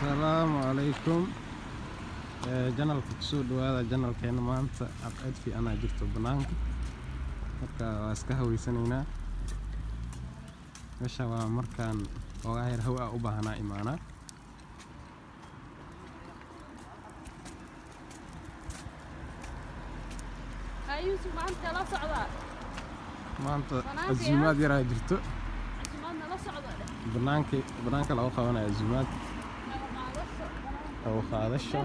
السلام عليكم. janalka kusoo dhawaada janalkeena maanta abcad fi ana jirto banaanka marka waa iska haweysanayna meesha waa markaan ogaa yar hawa u baahnaa imaana ayuusu maanta la socda maanta azumaad yar ay jirto azumaadna la socda banaanka lagu qabanayo azumaad oo qaadasho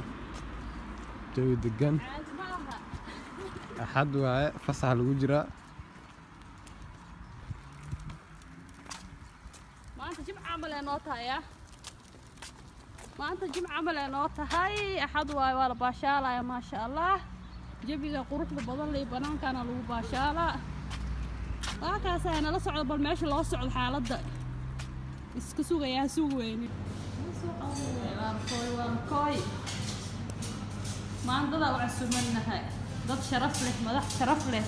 jawi degan axad waaye fasax lagu jiraa maanta jimca camal ee noo tahay maanta jimca camal ee noo tahay axad waaye waa la baashaalaya maasha allah jabiga quruxda badan leh banaankana lagu baashaalaa waakaas ay nala socdo bal meesha loo socdo xaaladda iska sugayaa suug weyne waa maantada waxaa sumanahay dad sharaf leh madax sharaf leh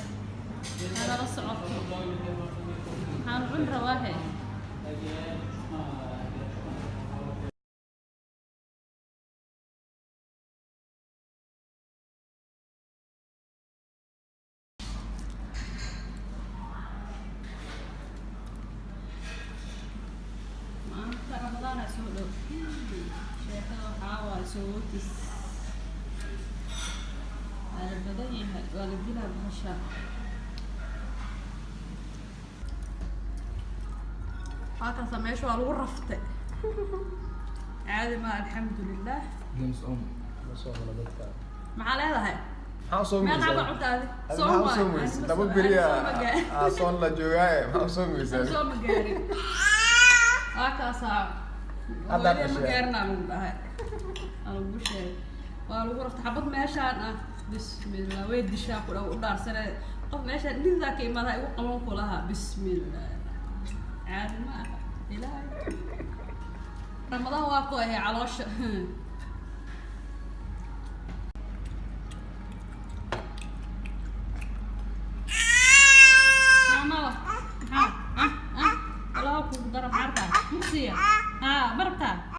nala socoto waxaan cun rabaahe maanta ramadaan soo dhow sheekada waxaa waa sootis بدأ والدينا بهالشهر هاكا سميش والورفت عادي ما الحمد لله جيمس بس ولا بدك مع هذا هاي حاصل ما تعبان عبد هذه صوم دابا بريا صون لا جوغاي ما صوم ميزان صوم مقاري هاكا صعب هذا مقارنا من هاي انا بوشي والورفت حبط ماشان بسم الله ويدي شاكو لو دار سنه قف ماشي nin ذاك ما هاي وقمن كلها بسم الله عاد ما إلهي رمضان واكو هي علوش ماما ها ها ها والله كنت ضرب عرضها مكسيه ها بركه